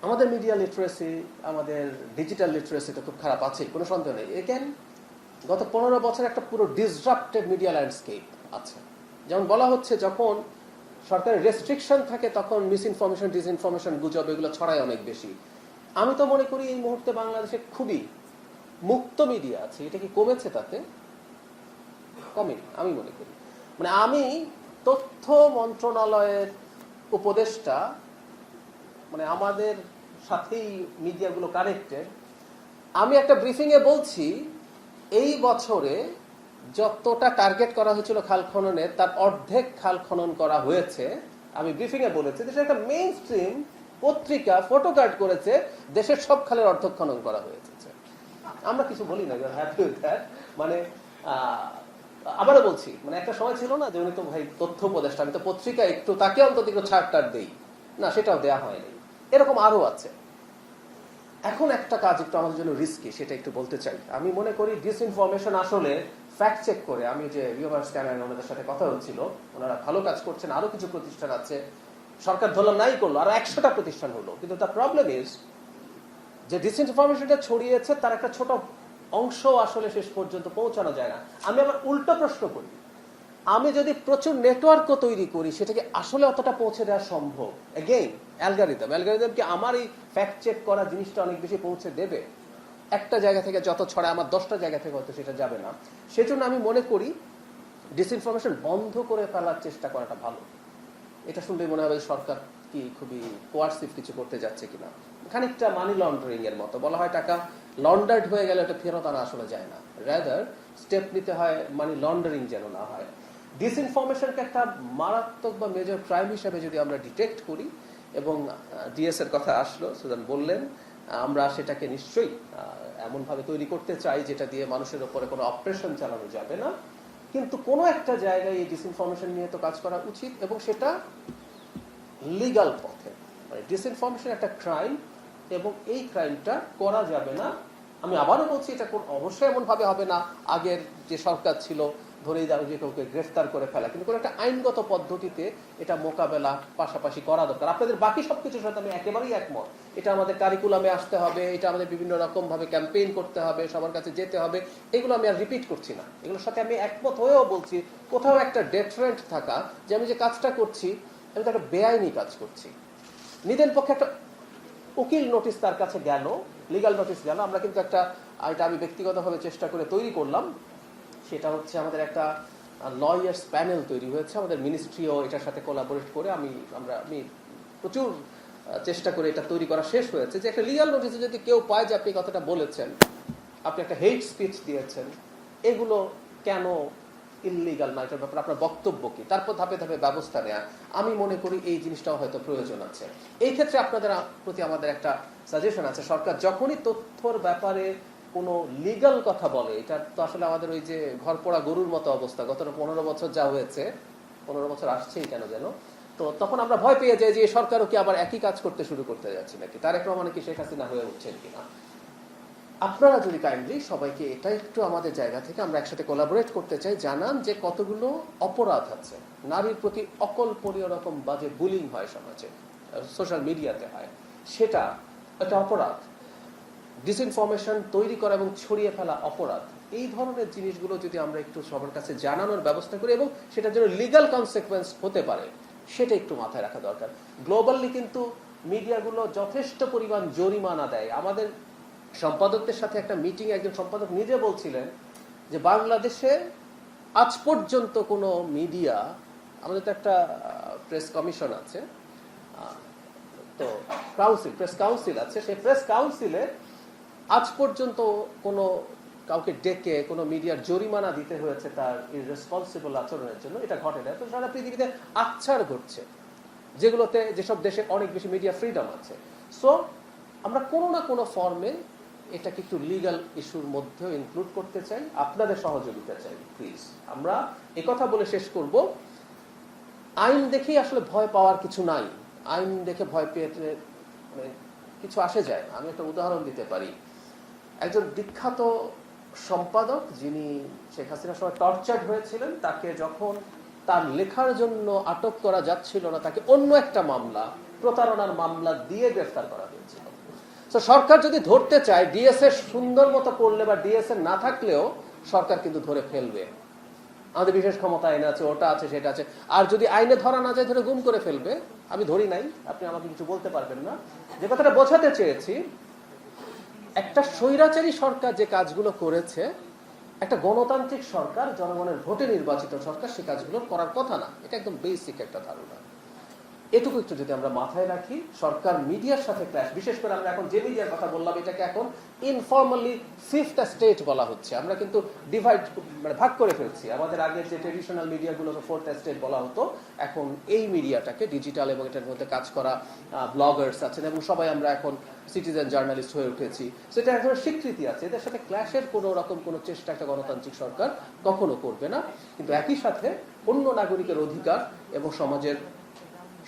আমাদের media literacy, আমাদের digital literacy তো খুব খারাপ আছে, কোনো সন্দেহ নেই। এগেন গত 15 বছর একটা পুরো ডিসরাপ্টেড মিডিয়া ল্যান্ডস্কেপ আছে। যেমন বলা হচ্ছে, যখন সরকারের রেস্ট্রিকশন থাকে তখন মিসইনফরমেশন, ডিসইনফরমেশন, গুজব এগুলো ছড়ায় অনেক বেশি। আমি তো মনে করি এই মুহূর্তে বাংলাদেশে খুবই মুক্ত মিডিয়া আছে। এটা কি কমেছে? তাতে কমেনি আমি মনে করি। মানে আমি তথ্য মন্ত্রণালয়ের উপদেষ্টা, মানে আমাদের সাথেই মিডিয়াগুলো কানেক্টেড। আমি একটা ব্রিফিংয়ে বলছি, এই বছরে যতটা টার্গেট করা হয়েছিল খাল খননের তার অর্ধেক খাল খনন করা হয়েছে। আমি ব্রিফিংয়ে বলেছি যে একটা মেইন স্ট্রিম পত্রিকা ফটোকার্ড করেছে দেশের সব খালের অর্ধেক খনন করা হয়েছে। আমরা কিছু বলি না, হ্যাপি উইথ দ্যাট। মানে আবারও বলছি, মানে একটা সময় ছিল না যে উনি তো ভাই তথ্য উপদেষ্টা, আমি তো পত্রিকা একটু তাকে অন্তত একটু ছাড় দেই না, সেটাও দেয়া হয়নি। এরকম আরো আছে। এখন একটা কাজ একটু আমাদের জন্য রিস্কি, সেটা একটু বলতে চাই। আমি মনে করি ডিসইনফরমেশন আসলে ফ্যাক্ট চেক করে, আমি যে ভিউয়ার্স চ্যানেল ওনাদের সাথে কথা হচ্ছিল, ওনারা ভালো কাজ করছেন। আরো কিছু প্রতিষ্ঠান আছে, সরকার ধরলাম নাই করলো, আরো 100টা প্রতিষ্ঠান হলো, কিন্তু তার প্রবলেম ইজ যে ডিসইনফরমেশনটা ছড়িয়েছে তার একটা ছোট অংশ আসলে শেষ পর্যন্ত পৌঁছানো যায় না। আমি আবার উল্টো প্রশ্ন করি, আমি যদি প্রচুর নেটওয়ার্কও তৈরি করি, সেটাকে আসলে অতটা পৌঁছে দেওয়া সম্ভব? এগেইন অ্যালগরিদম কি আমার এই ফ্যাক্ট চেক করা জিনিসটা অনেক বেশি পৌঁছে দেবে? একটা জায়গা থেকে যত ছড়ায় আমার 10টা জায়গা থেকে হয়তো সেটা যাবে না। সেজন্য আমি মনে করি ডিসইনফরমেশন বন্ধ করে ফেলার চেষ্টা করাটা ভালো। এটা শুনলেই মনে হবে সরকার কি খুবই কোয়ার্সিভ কিছু করতে যাচ্ছে কিনা। খানিকটা মানি লন্ডারিং এর মতো। বলা হয় টাকা লন্ডার্ড হয়ে গেলে এটা ফেরত আনা আসলে যায় না, রাদার স্টেপ নিতে হয় মানি লন্ডারিং যেন না হয়। ডিসইনফরমেশনকে একটা মারাত্মক বা মেজর ক্রাইম হিসেবে যদি আমরা ডিটেক্ট করি, এবং ডিএস এর কথা আসলো, সুদান বললেন, আমরা সেটাকে নিশ্চয়ই এমনভাবে তৈরি করতে চাই যেটা দিয়ে মানুষের উপরে কোনো অপারেশন চালানো যাবে না। কিন্তু কোনো একটা জায়গায় এই ডিসইনফরমেশন নিয়ে তো কাজ করা উচিত, এবং সেটা লিগাল পথে। মানে ডিসইনফরমেশন একটা ক্রাইম, এবং এই ক্রাইমটা করা যাবে না। আমি আবারও বলছি, এটা অবশ্যই এমন ভাবে হবে না আগের যে সরকার ছিল ধরেই দাঁড়িয়ে যে কাউকে গ্রেফতার করে ফেলা, কিন্তু কোনো একটা আইনগত পদ্ধতিতে এটা মোকাবেলা পাশাপাশি করা দরকার। আপনাদের বাকি সবকিছুর সাথে আমি একেবারেই একমত। এটা আমাদের কারিকুলামে আসতে হবে, এটা আমাদের বিভিন্ন রকম ভাবে ক্যাম্পেইন করতে হবে, সবার কাছে যেতে হবে। এগুলো আমি আর রিপিট করছি না, এগুলোর সাথে আমি একমত হয়েও বলছি কোথাও একটা ডেটারেন্ট থাকা, যে আমি যে কাজটা করছি আমি তো একটা বেআইনি কাজ করছি। নিজের পক্ষে একটা উকিল নোটিশ তার কাছে গেল, লিগাল নোটিশ গেল, আমরা কিন্তু একটা, এটা আমি ব্যক্তিগতভাবে চেষ্টা করে তৈরি করলাম, সেটা হচ্ছে আমাদের একটা লয়ার্স প্যানেল তৈরি হয়েছে, আমাদের মিনিস্ট্রিও এটার সাথে কোলাবোরেট করে আমি প্রচুর চেষ্টা করে এটা তৈরি করা শেষ হয়েছে, যে একটা লিগাল নোটিশে যদি কেউ পায় যে আপনি কথাটা বলেছেন, আপনি একটা হেট স্পিচ দিয়েছেন, এগুলো কেন ইললিগাল না, এটার ব্যাপারে আপনার বক্তব্য কি, তারপর ধাপে ধাপে ব্যবস্থা নেওয়া। আমি মনে করি এই জিনিসটাও হয়তো প্রয়োজন আছে। এই ক্ষেত্রে আপনাদের প্রতি আমাদের একটা সাজেশন আছে, সরকার যখনই তথ্যর ব্যাপারে কোনো লিগাল কথা বলে, এটা তো আসলে আমাদের ওই যে ঘর পোড়া গরুর মতো অবস্থা, গত 15 বছর যা হয়েছে, 15 বছর আসছেই কেন যেন, তো তখন আমরা ভয় পেয়ে যাই যে সরকারও কি আবার একই কাজ করতে শুরু করতে যাচ্ছে নাকি, তারেক রহমান কি শেখ হাসিনা হয়ে উঠছেন কিনা। আপনারা যদি কাইন্ডলি সবাইকে এটা একটু আমাদের জায়গা থেকে আমরা একসাথে কোলাবোরেট করতে চাই, জানান যে কতগুলো অপরাধ আছে, নারীর প্রতি অকল্পনীয় রকম বাজে বুলিং হয় সমাজে, সোশ্যাল মিডিয়াতে হয়, সেটা একটা অপরাধ। ডিসইনফরমেশন তৈরি করা এবং ছড়িয়ে ফেলা অপরাধ। এই ধরনের জিনিসগুলো যদি আমরা একটু সবার কাছে জানানোর ব্যবস্থা করি, এবং সেটার জন্য লিগাল কনসিকুয়েন্স হতে পারে, সেটা একটু মাথায় রাখা দরকার। গ্লোবালি কিন্তু মিডিয়াগুলো যথেষ্ট পরিমাণ জরিমানা দেয়। আমাদের সম্পাদকদের সাথে একটা মিটিং, একজন সম্পাদক নিজে বলছিলেন যে বাংলাদেশে আজ পর্যন্ত কোনো মিডিয়া, আমাদের তো একটা প্রেস কমিশন আছে, তো কাউন্সিল, প্রেস কাউন্সিল আছে, সেই প্রেস কাউন্সিলে আজ পর্যন্ত কোনো কাউকে ডেকে কোনো মিডিয়ার জরিমানা দিতে হয়েছে তার ইররেসপন্সিবল আচরণের জন্য, এটা ঘটে না। তো সারা পৃথিবীতে আচ্ছার ঘটছে, যেগুলোতে যেসব দেশে অনেক বেশি মিডিয়া ফ্রিডম আছে। সো আমরা কোনো না কোনো ফর্মে এটাকে একটু লিগাল ইস্যুর মধ্যেও ইনক্লুড করতে চাই, আপনাদের সহযোগিতা চাই প্লিজ। আমরা একথা বলে শেষ করব, আইন দেখেই আসলে ভয় পাওয়ার কিছু নাই। আইন দেখে ভয় পেয়ে মানে কিছু আসে যায় না। আমি একটা উদাহরণ দিতে পারি। একজন বিখ্যাত সম্পাদক, যিনি শেখ হাসিনার সময় টর্চার্ড হয়েছিলেন, তাকে যখন তার লেখার জন্য আটক করা যাচ্ছিল না, তাকে অন্য একটা মামলা প্রতারণার মামলা দিয়ে গ্রেফতার করা হয়েছিল। তো সরকার যদি ধরতে চায়, ডিএসএ সুন্দর মতো করলে বা ডিএসএ না থাকলেও সরকার কিন্তু ধরে ফেলবে। আমাদের বিশেষ ক্ষমতা আইন আছে, ওটা আছে, সেটা আছে। আর যদি আইনে ধরা না যায়, ধরে গুম করে ফেলবে। আমি ধরি নাই, আপনি আমাকে কিছু বলতে পারবেন না। যে কথাটা বোঝাতে চেয়েছি, একটা স্বৈরাচারী সরকার যে কাজগুলো করেছে, একটা গণতান্ত্রিক সরকার, জনগণের ভোটে নির্বাচিত সরকার সে কাজগুলো করার কথা না। এটা একদম বেসিক একটা ধারণা। এটুকু একটু যদি আমরা মাথায় রাখি, সরকার মিডিয়ার সাথে ক্ল্যাশ, বিশেষ করে আমরা এখন যে মিডিয়ার কথা বললাম, এটাকে এখন ইনফর্মালি ফিফথ স্টেট বলা হচ্ছে। আমরা কিন্তু ডিভাইড, মানে ভাগ করে ফেলছি। আমাদের আগের যে ট্রেডিশনাল মিডিয়াগুলোকে ফোর্থ স্টেট বলা হতো, এখন এই মিডিয়াটাকে ডিজিটাল এবং এটার মধ্যে কাজ করা ব্লগার্স আছেন এবং সবাই আমরা এখন সিটিজেন জার্নালিস্ট হয়ে উঠেছি। সেটা এখন স্বীকৃতি আছে। এদের সাথে ক্ল্যাশের কোনো রকম কোনো চেষ্টা একটা গণতান্ত্রিক সরকার কখনো করবে না। কিন্তু একই সাথে অন্য নাগরিকের অধিকার এবং সমাজের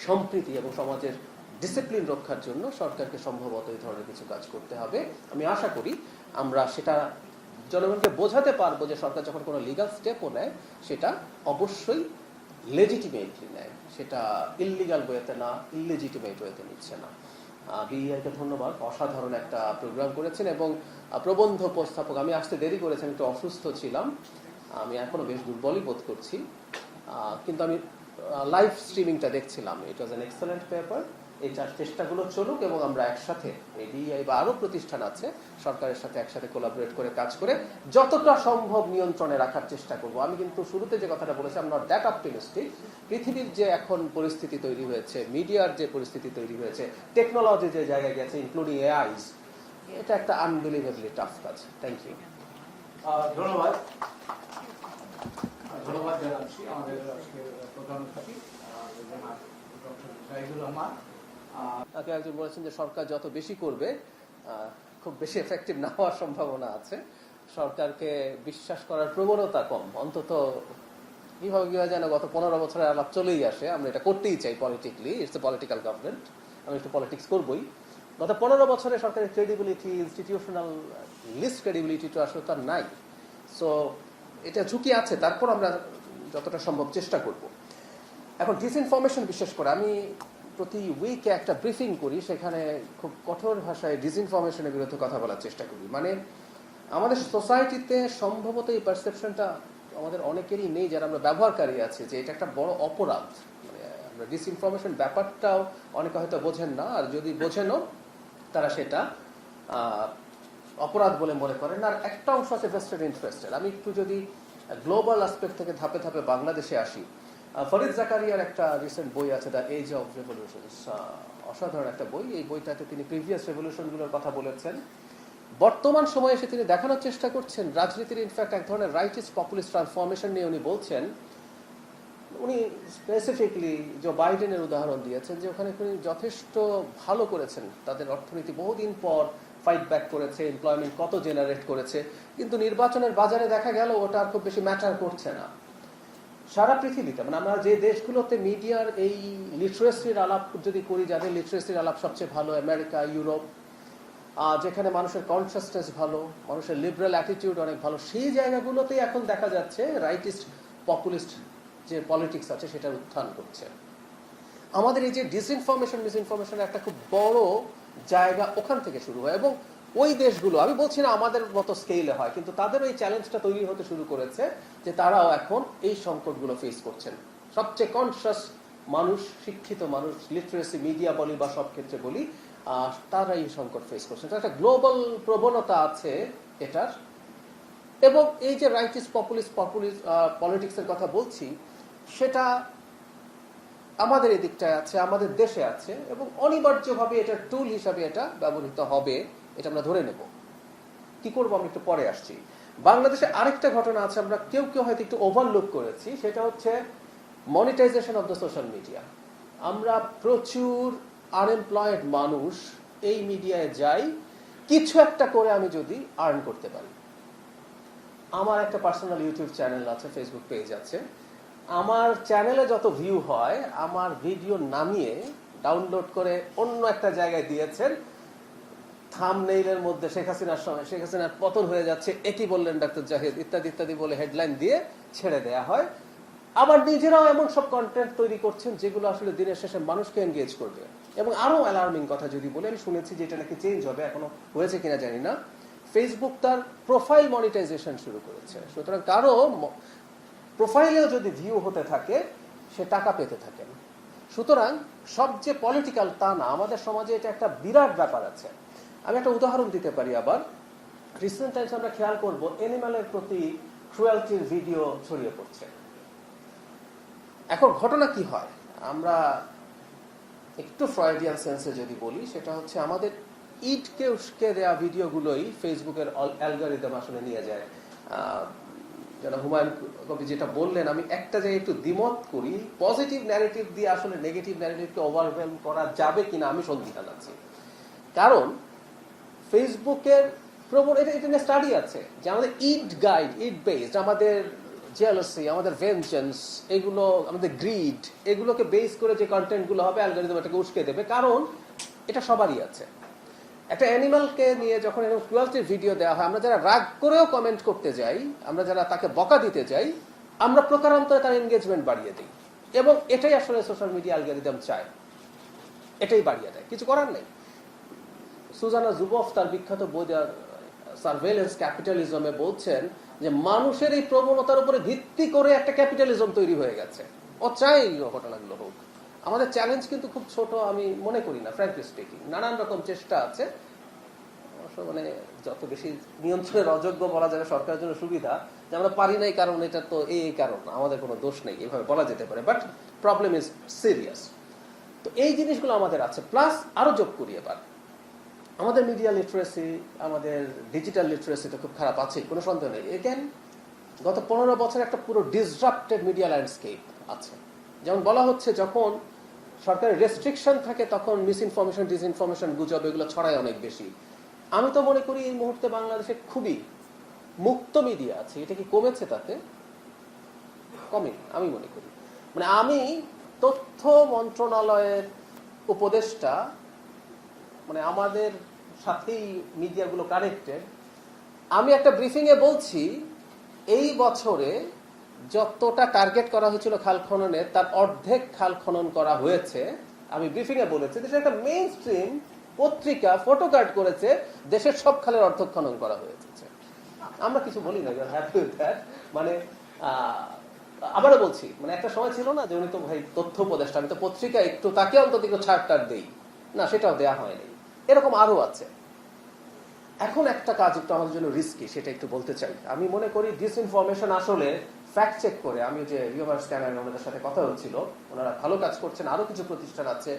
সম্প্রীতি এবং সমাজের ডিসিপ্লিন রক্ষার জন্য সরকারকে সম্ভবত এই ধরনের কিছু কাজ করতে হবে। আমি আশা করি আমরা সেটা জনগণকে বোঝাতে পারবো যে সরকার যখন কোনো লিগাল স্টেপও নেয়, সেটা অবশ্যই লেজিটিমেটলি নেয়, সেটা ইললিগাল ওয়েতে না, ইললেজিটিমেট ওয়েতে নিচ্ছে না। বিআইকে ধন্যবাদ, অসাধারণ একটা প্রোগ্রাম করেছেন। এবং প্রবন্ধ উপস্থাপক, আমি আসতে দেরি করেছেন, একটু অসুস্থ ছিলাম, আমি এখনো বেশ দুর্বলই বোধ করছি, কিন্তু আমি লাইভ স্ট্রিমিংটা দেখছিলাম। ইট ওয়াজ অ্যান এক্সেলেন্ট পেপার। এই চেষ্টাগুলো চলুক এবং আমরা একসাথে এডিআই বা আরো প্রতিষ্ঠান আছে সরকারের সাথে একসাথে কোলাবোরেট করে কাজ করে যতটা সম্ভব নিয়ন্ত্রণে রাখার চেষ্টা করব। আমি কিন্তু শুরুতে যে কথাটা বলেছি, আমরা দ্যাট অপটিমিস্টিক। পৃথিবীর যে এখন পরিস্থিতি তৈরি হয়েছে, মিডিয়ার যে পরিস্থিতি তৈরি হয়েছে, টেকনোলজি যে জায়গায় গেছে, ইনক্লুডিং এআইস, এটা একটা আনবিলিভেবলি টাফ কাজ। Thank you. ধন্যবাদ ধন্যবাদ জানাচ্ছি আমাদের প্রধান অতিথি ডক্টর জাহিদুর রহমান। তাকে একজন বলেছেন যে সরকার যত বেশি করবে খুব বেশি এফেক্টিভ না হওয়ার সম্ভাবনা আছে। সরকারকে বিশ্বাস করার প্রবণতা কম, অন্তত কিভাবে যেন গত 15 বছরের আলাপ চলেই আসে। আমরা এটা করতেই চাই politically, it's a political government, আমি একটু পলিটিক্স করবই। গত 15 বছরে সরকারের ক্রেডিবিলিটি, ইনস্টিটিউশনাল লিস্ট ক্রেডিবিলিটি তো আসলে তার নাই। সো এটা ঝুঁকি আছে, তারপর আমরা যতটা সম্ভব চেষ্টা করব। এখন ডিসইনফরমেশন, বিশেষ করে আমি প্রতি উইকে একটা ব্রিফিং করি, সেখানে খুব কঠোর ভাষায় ডিসইনফরমেশনের বিরুদ্ধে কথা বলার চেষ্টা করি। মানে আমাদের সোসাইটিতে সম্ভবত এই পারসেপশনটা আমাদের অনেকেরই নেই, যারা আমরা ব্যবহারকারী আছি, যে এটা একটা বড় অপরাধ। মানে আমরা ডিসইনফরমেশন ব্যাপারটাও অনেকে হয়তো বোঝেন না, আর যদি বোঝেনও তারা সেটা অপরাধ বলে মনে করেন। আর একটা অংশ আছে ভেস্টেড ইন্টারেস্টেড। আমি একটু যদি গ্লোবাল অ্যাসপেক্ট থেকে ধাপে ধাপে বাংলাদেশে আসি, ফরিদ জাকারিয়ার একটা রিসেন্ট বই আছে, দ্য এজ অফ রেভলিউশনস, অসাধারণ একটা বই। এই বইটাতে তিনি প্রিভিয়াস রেভলিউশনগুলোর কথা বলেছেন। বর্তমান সময়ে এসে তিনি দেখানোর চেষ্টা করছেন রাজনীতির ইনফ্যাক্ট এক ধরনের রাইটিস্ট পপুলিস্ট ট্রান্সফরমেশন নিয়ে উনি বলছেন। উনি স্পেসিফিকলি জো বাইডেনের উদাহরণ দিয়েছেন, যে ওখানে তিনি যথেষ্ট ভালো করেছেন, তাদের অর্থনীতি বহুদিন পর ফাইট ব্যাক করেছে, এমপ্লয়মেন্ট কত জেনারেট করেছে, কিন্তু নির্বাচনের বাজারে দেখা গেল ওটা আর খুব বেশি ম্যাটার করছে না। সারা পৃথিবীতে, মানে আমরা যে দেশগুলোতে মিডিয়ার এই লিটারেসির আলাপ যদি করি, যাদের লিটারেসির আলাপ সবচেয়ে ভালো, আমেরিকা, ইউরোপ, যেখানে মানুষের কনসাসনেস ভালো, মানুষের লিবারেল অ্যাটিটিউড অনেক ভালো, সেই জায়গাগুলোতেই এখন দেখা যাচ্ছে রাইটিস্ট পপুলিস্ট যে পলিটিক্স আছে সেটার উত্থান করছে। আমাদের এই যে ডিসইনফরমেশন মিসইনফরমেশনের একটা খুব বড় জায়গা ওখান থেকে শুরু হয়। এবং ওই দেশগুলো, আমি বলছি না আমাদের মতো স্কেলে হয়, কিন্তু তাদের ওই চ্যালেঞ্জটা তৈরি হতে শুরু করেছে যে তারাও এখন এই সংকটগুলো ফেস করছেন। সবচেয়ে কনসাস মানুষ, শিক্ষিত মানুষ, লিটারেসি, মিডিয়া বলি বা সব ক্ষেত্রে বলি, তারা এই সংকট ফেস করছেন। একটা গ্লোবাল প্রবণতা আছে এটার। এবং এই যে রাইটিস্ট পপুলিস্ট পলিটিক্সের কথা বলছি, সেটা আমাদের এদিকটায় আছে, আমাদের দেশে আছে, এবং অনিবার্যভাবে এটা টুল হিসাবে এটা ব্যবহৃত হবে, এটা আমরা ধরে নেব। কি করবো আমি একটু পরে আসছি। বাংলাদেশে আরেকটা ঘটনা আছে, আমরা কেউ কেউ হয়তো একটু ওভারলুক করেছি, সেটা হচ্ছে monetization of the social media. আমরা প্রচুর আনএমপ্লয়েড মানুষ এই মিডিয়ায় যাই, কিছু একটা করে আমি যদি আর্ন করতে পারি। আমার একটা পার্সোনাল ইউটিউব চ্যানেল আছে, ফেসবুক পেজ আছে। আমার চ্যানেলে যত ভিউ হয়, আমার ভিডিও নামিয়ে ডাউনলোড করে অন্য একটা জায়গায় দিয়েছেন, থাম্বনেইলের মধ্যে শেখ হাসিনার সময় শেখ হাসিনার পতন হয়ে যাচ্ছে, একই বললেন ডাক্তার জাহিদ, ইত্যাদি ইত্যাদি বলে হেডলাইন দিয়ে ছেড়ে দেয়া হয়। আবার নিজেরাও এমন সব কন্টেন্ট তৈরি করছেন যেগুলো আসলে দিনের শেষে মানুষকে এনগেজ করবে। এবং আরো অ্যালার্মিং কথা যদি বলি, আমি শুনেছি যে এটা নাকি চেঞ্জ হবে, এখনো হয়েছে কিনা জানি না। ফেসবুক তার প্রোফাইল মনিটাইজেশন শুরু করেছে। সুতরাং কারো প্রোফাইলেও যদি ভিউ হতে থাকে সে টাকা পেতে থাকেন। সুতরাং সব যে পলিটিক্যাল তা না, আমাদের সমাজে এটা একটা বিরাট ব্যাপার আছে। আমি একটা উদাহরণ দিতে পারি। আবার রিসেন্ট টাইমস আমরা খেয়াল করব অ্যানিমালের প্রতি ক্রুয়েলটির ভিডিও ছড়িয়ে পড়ছে। এখন ঘটনা কি হয়, আমরা একটু ফ্রয়েডিয়ান সেন্সে যদি বলি, সেটা হচ্ছে আমাদের ইটকে উস্কে দেওয়া ভিডিওগুলোই ফেসবুকের অ্যালগরিদম আসলে নিয়ে যায়। যেন হুমায়ুন কবি যেটা বললেন, আমি একটা জায়গায় একটু দ্বিমত করি, পজিটিভ ন্যারেটিভ দিয়ে আসলে নেগেটিভ ন্যারেটিভকে ওভারওয়েলম করা যাবে কিনা আমি সন্দিহান আছি। কারণ ফেসবুকের এটা নিয়ে স্টাডি আছে যে আমাদের ইট গাইড, ইট বেসড, আমাদের জেলাসি, আমাদের ভেঞ্জেন্স, এগুলো আমাদের গ্রিড, এগুলোকে বেস করে যে কন্টেন্টগুলো হবে অ্যালগরিদম এটাকে উস্কে দেবে। কারণ এটা সবারই আছে। একটা অ্যানিমালকে নিয়ে যখন এরকম ক্রুয়েলটির ভিডিও দেওয়া হয়, আমরা যারা রাগ করেও কমেন্ট করতে যাই, আমরা যারা তাকে বকা দিতে যাই, আমরা প্রকারান্তরে তার এনগেজমেন্ট বাড়িয়ে দিই। এবং এটাই আসলে সোশ্যাল মিডিয়া অ্যালগরিদম চায়, এটাই বাড়িয়ে দেয়, কিছু করার নেই। সুজানা জুবফ তার বিখ্যাত বই সার্ভেলেন্স ক্যাপিটালিজমে বলছেন যে মানুষের এই প্রবণতার উপরে ভিত্তি করে একটা ক্যাপিটালিজম তৈরি হয়ে গেছে। ও চাই এই ঘটনাগুলো হোক। আমাদের চ্যালেঞ্জ কিন্তু খুব ছোট আমি মনে করি না, ফ্র্যাঙ্কলি স্পিকিং। নানান রকম চেষ্টা আছে, মানে যত বেশি নিয়ন্ত্রণের অযোগ্য বলা যাবে সরকারের জন্য সুবিধা, যে আমরা পারি নাই কারণ এটা তো এই কারণ, আমাদের কোনো দোষ নেই, এভাবে বলা যেতে পারে। But problem is serious. তো এই জিনিসগুলো আমাদের আছে। প্লাস আরো যোগ করি এবার, আমাদের মিডিয়া লিটারেসি, আমাদের ডিজিটাল লিটারেসি তো খুব খারাপ আছে, কোনো সন্দেহ নেই। এগেন গত 15 বছর একটা পুরো ডিসরাপ্টেড মিডিয়া ল্যান্ডস্কেপ আছে। যেমন বলা হচ্ছে যখন সরকারের রেস্ট্রিকশন থাকে তখন মিসইনফরমেশন, ডিসইনফরমেশন, গুজব এগুলো ছড়ায় অনেক বেশি। আমি তো মনে করি এই মুহূর্তে বাংলাদেশে খুবই মুক্ত মিডিয়া আছে। এটা কি কমেছে? তাতে কমে আমি মনে করি। মানে আমি তথ্য মন্ত্রণালয়ের উপদেষ্টা, মানে আমাদের সাথেই মিডিয়াগুলো কানেক্টেড। আমি একটা ব্রিফিং এ বলছি এই বছরে যতটা টার্গেট করা হয়েছিল খাল খননের তার অর্ধেক খাল খনন করা হয়েছে। আমি ব্রিফিং এ বলেছি দেশের একটা মেইন স্ট্রিম পত্রিকা ফটো কার্ড করেছে দেশের সব খালের অর্ধেক খনন করা হয়েছে। আমরা কিছু বলি না, মানে আবারও বলছি, মানে একটা সময় ছিল না যে উনি তো ভাই তথ্য উপদেষ্টা, আমি তো পত্রিকা একটু তাকে অন্তত একটু ছাড় দেই না, সেটাও দেয়া হয়নি। এরকম আরো আছে। এখন একটা কাজ একটু আমাদের জন্য রিস্কি, সেটা একটু বলতে চাই। আমি মনে করি ডিসইনফরমেশন আসলে ফ্যাক্ট চেক করে, আমি যে রিভার্স ক্যামেরা ওনাদের সাথে কথা হচ্ছিল, ওনারা ভালো কাজ করছেন, আরো কিছু প্রতিষ্ঠান আছে,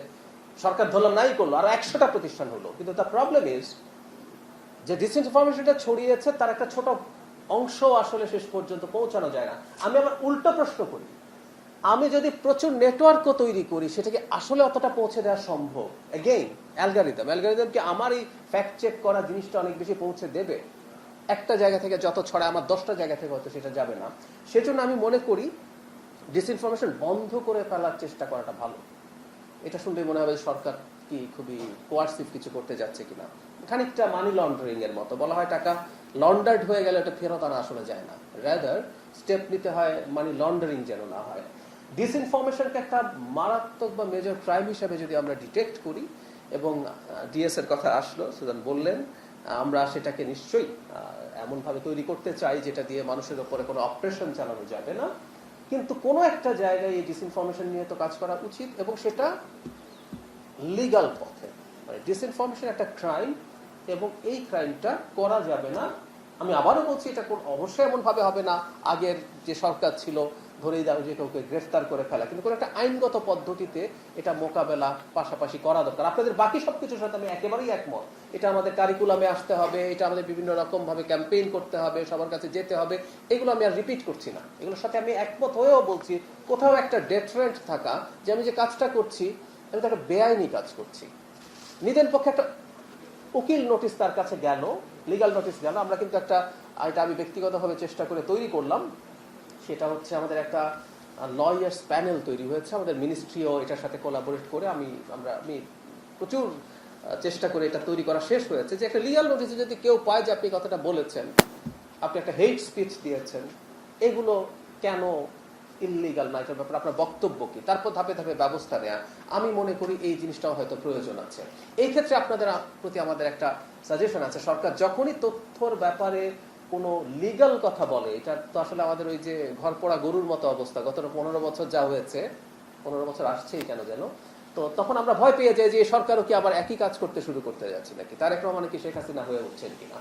সরকার ধরলাম নাই করলো, আরো 100টা প্রতিষ্ঠান হলো। কিন্তু তার প্রবলেম ইজ যে ডিসইনফরমেশনটা ছড়িয়েছে তার একটা ছোট অংশ আসলে শেষ পর্যন্ত পৌঁছানো যায় না। আমি আবার উল্টো প্রশ্ন করি, আমি যদি প্রচুর নেটওয়ার্কও তৈরি করি সেটাকে আসলে অতটা পৌঁছে দেওয়া সম্ভব? এগেইন অ্যালগরিদম কি আমার এই ফ্যাক্ট চেক করা জিনিসটা অনেক বেশি পৌঁছে দেবে? একটা জায়গা থেকে যত ছড়ায় আমার 10টা জায়গা থেকে হয়তো সেটা যাবে না। সেজন্য আমি মনে করি ডিসইনফরমেশন বন্ধ করে ফেলার চেষ্টা করাটা ভালো। এটা শুনলে মনে হবে সরকার কি খুবই কোয়ার্সিভ কিছু করতে যাচ্ছে কিনা। খানিকটা মানি লন্ডারিং এর মতো। বলা হয় টাকা লন্ডার্ড হয়ে গেলে এটা ফেরত আনা আসলে যায় না, রাদার স্টেপ নিতে হয় মানি লন্ডারিং যেন না হয়। ডিসইনফরমেশনকে একটা মারাত্মক বা মেজর ক্রাইম হিসেবে যদি আমরা ডিটেক্ট করি, এবং ডিএস এর কথা আসলো, সুজান বললেন, আমরা সেটাকে নিশ্চয়ই এমনভাবে তৈরি করতে চাই যেটা দিয়ে মানুষের উপরে কোনো অপারেশন চালানো যাবে না। কিন্তু কোনো একটা জায়গায় এই ডিসইনফরমেশন নিয়ে তো কাজ করা উচিত, এবং সেটা লিগাল পথে। মানে ডিসইনফরমেশন একটা ক্রাইম, এবং এই ক্রাইমটা করা যাবে না। আমি আবারও বলছি, এটা অবশ্যই এমন ভাবে হবে না আগের যে সরকার ছিল ধরেই দাও যে কাউকে গ্রেফতার করে ফেলা, কিন্তু কোনো একটা আইনগত পদ্ধতিতে এটা মোকাবেলা পাশাপাশি করা দরকার। আপনাদের বাকি সবকিছুর সাথে আমি একেবারেই একমত। এটা আমাদের কারিকুলামে আসতে হবে, এটা আমাদের বিভিন্ন রকম ভাবে ক্যাম্পেইন করতে হবে, সবার কাছে যেতে হবে, এগুলো আমি আর রিপিট করছি না। এগুলোর সাথে আমি একমত হয়েও বলছি কোথাও একটা ডেটারেন্ট থাকা, যে আমি যে কাজটা করছি আমি তো একটা বেআইনি কাজ করছি। নিজের পক্ষে একটা উকিল নোটিশ তার কাছে গেল, লিগাল নোটিশ গেল, আমরা কিন্তু একটা, এটা আমি ব্যক্তিগতভাবে চেষ্টা করে তৈরি করলাম, সেটা হচ্ছে আমাদের একটা লয়ার্স প্যানেল তৈরি হয়েছে, আমাদের মিনিস্ট্রিও এটার সাথে কোলাবোরেট করে আমি প্রচুর চেষ্টা করে এটা তৈরি করা শেষ হয়েছে, যে একটা লিগাল নোটিসে যদি কেউ পায় যে আপনি কথাটা বলেছেন, আপনি একটা হেট স্পিচ দিয়েছেন, এগুলো কেন ইললিগাল না এটার ব্যাপারে আপনার বক্তব্য কি, তারপর ধাপে ধাপে ব্যবস্থা নেওয়া। আমি মনে করি এই জিনিসটাও হয়তো প্রয়োজন আছে। এই ক্ষেত্রে আপনাদের প্রতি আমাদের একটা সাজেশন আছে, সরকার যখনই তথ্যর ব্যাপারে কোনো লিগাল কথা বলে, এটা তো আসলে আমাদের ওই যে ঘর পোড়া গরুর মতো অবস্থা, গত 15 বছর যা হয়েছে, 15 বছর আসছেই কেন যেন, তো তখন আমরা ভয় পেয়ে যাই যে সরকারও কি আবার একই কাজ করতে শুরু করতে যাচ্ছে নাকি, তারেক রহমান কি শেখ হাসিনা হয়ে উঠছেন কিনা।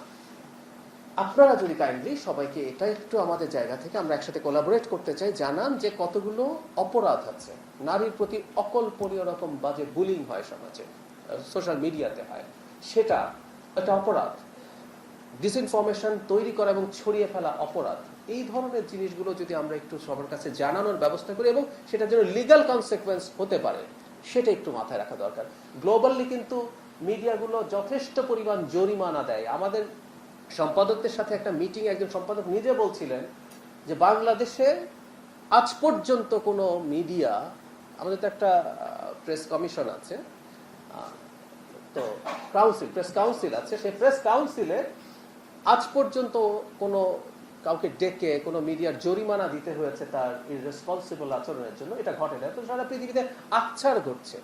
আপনারা যদি কাইন্ডলি সবাইকে এটা একটু আমাদের জায়গা থেকে আমরা একসাথে কোলাবোরেট করতে চাই, জানান যে কতগুলো অপরাধ আছে, নারীর প্রতি অকল্পনীয় রকম বাজে বুলিং হয় সমাজে, সোশ্যাল মিডিয়াতে হয়, সেটা একটা অপরাধ। ডিসইনফরমেশন তৈরি করা এবং ছড়িয়ে ফেলা অপরাধ। এই ধরনের জিনিসগুলো যদি আমরা একটু সবার কাছে জানানোর ব্যবস্থা করি এবং সেটা যেন লিগ্যাল কনসিকুয়েন্স হতে পারে, সেটা একটু মাথায় রাখা দরকার। গ্লোবালি কিন্তু মিডিয়াগুলো যথেষ্ট পরিমাণ জরিমানা দেয়। আমাদের সম্পাদকদের সাথে একটা মিটিং একজন সম্পাদক নিজে বলছিলেন যে বাংলাদেশে আজ পর্যন্ত কোনো মিডিয়া, আমাদের তো একটা প্রেস কমিশন আছে, তো কাউন্সিল, প্রেস কাউন্সিল আছে, সেই প্রেস কাউন্সিলে আজ পর্যন্ত কোনো কাউকে ডেকে কোনো মিডিয়ার জরিমানা দিতে হয়েছে তার ইররেসপন্সিবল আচরণের জন্য, এটা ঘটে না। তো সারা পৃথিবীতে আচ্ছার ঘটছে,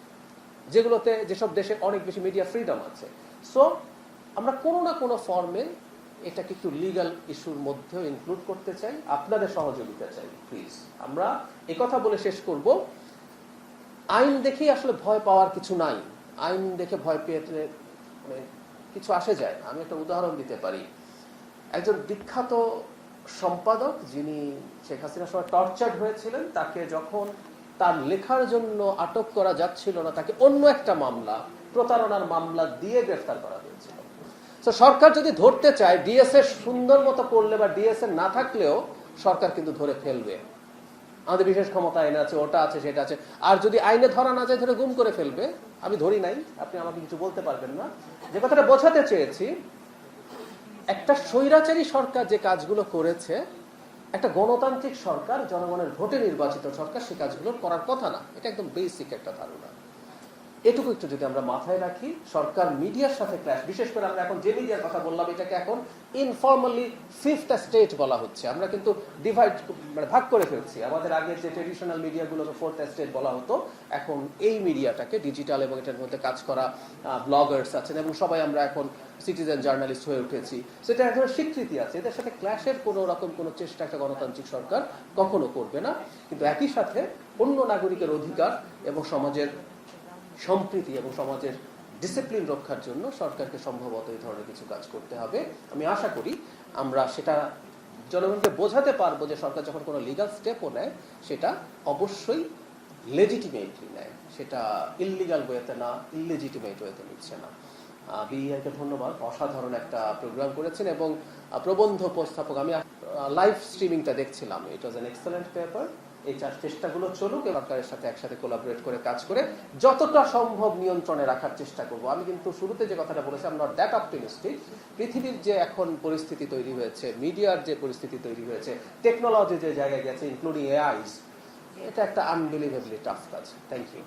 যেগুলোতে যেসব দেশে অনেক বেশি মিডিয়া ফ্রিডম আছে। সো আমরা কোনো না কোনো ফর্মে এটাকে একটু লিগ্যাল ইস্যুর মধ্যেও ইনক্লুড করতে চাই, আপনাদের সহযোগিতা চাই প্লিজ। আমরা একথা বলে শেষ করব, আইন দেখেই আসলে ভয় পাওয়ার কিছু নাই। আইন দেখে ভয় পেয়ে কিছু আসে যায় না। আমি একটা উদাহরণ দিতে পারি। একজন বিখ্যাত সম্পাদক যিনি শেখ হাসিনার সময় টর্চার্ড হয়েছিলেন, তাকে যখন তার লেখার জন্য আটক করা যাচ্ছিল না, তাকে অন্য একটা মামলা, প্রতারণার মামলা দিয়ে গ্রেফতার করা হয়েছিল। তো সরকার যদি ধরতে চায়, ডিএসএ সুন্দর মতো করলে বা ডিএসএ না থাকলেও সরকার কিন্তু ধরে ফেলবে। আমাদের বিশেষ ক্ষমতা আইন আছে, ওটা আছে, সেটা আছে। আর যদি আইনে ধরা না যায়, ধরে গুম করে ফেলবে। আমি ধরি নাই, আপনি আমাকে কিছু বলতে পারবেন না। যে কথাটা বোঝাতে চেয়েছি, একটা স্বৈরাচারী সরকার যে কাজগুলো করেছে, একটা গণতান্ত্রিক সরকার, জনগণের ভোটে নির্বাচিত সরকার সে কাজগুলো করার কথা না। এটা একদম বেসিক একটা ধারণা। এটুকু একটু যদি আমরা মাথায় রাখি, সরকার মিডিয়ার সাথে ক্ল্যাশ, বিশেষ করে আমরা এখন যে মিডিয়ার কথা বললাম, এটাকে এখন ইনফর্মালি ফিফথ স্টেট বলা হচ্ছে। আমরা কিন্তু ডিভাইড, মানে ভাগ করে ফেলছি। আমাদের আগে যে ট্রেডিশনাল মিডিয়াগুলোকে ফোর্থ স্টেট বলা হতো, এখন এই মিডিয়াটাকে ডিজিটাল এবং এটার মধ্যে কাজ করা ব্লগার্স আছেন এবং সবাই আমরা এখন সিটিজেন জার্নালিস্ট হয়ে উঠেছি। সেটা এক ধরনের স্বীকৃতি আছে। এদের সাথে ক্ল্যাশের কোনো রকম কোনো চেষ্টা একটা গণতান্ত্রিক সরকার কখনো করবে না। কিন্তু একই সাথে অন্য নাগরিকের অধিকার এবং সমাজের সম্প্রীতি এবং সমাজের ডিসিপ্লিন রক্ষার জন্য সরকারকে সম্ভবত এই ধরনের কিছু কাজ করতে হবে। আমি আশা করি আমরা সেটা জনগণকে বোঝাতে পারবো যে সরকার যখন কোনো লিগাল স্টেপও নেয়, সেটা অবশ্যই লেজিটিমেটলি নেয়, সেটা ইললিগাল ওয়েতে না, ইললেজিটিমেট ওয়েতে নিচ্ছে না। বিআইকে ধন্যবাদ, অসাধারণ একটা প্রোগ্রাম করেছেন এবং প্রবন্ধ উপস্থাপক, আমি লাইভ স্ট্রিমিংটা দেখছিলাম, ইট ওয়াজ অ্যান এক্সেলেন্ট পেপার। এই চেষ্টাগুলো চলুক, সরকারের সাথে একসাথে কোলাবোরেট করে কাজ করে যতটা সম্ভব নিয়ন্ত্রণে রাখার চেষ্টা করব। আমি কিন্তু শুরুতে যে কথাটা বলেছি, I am not that optimistic. পৃথিবীর যে এখন পরিস্থিতি তৈরি হয়েছে, মিডিয়ার যে পরিস্থিতি তৈরি হয়েছে, টেকনোলজি যে জায়গায় গেছে, ইনক্লুডিং এআইস, এটা একটা আনবিলিভেবলি টাফ কাজ। Thank you.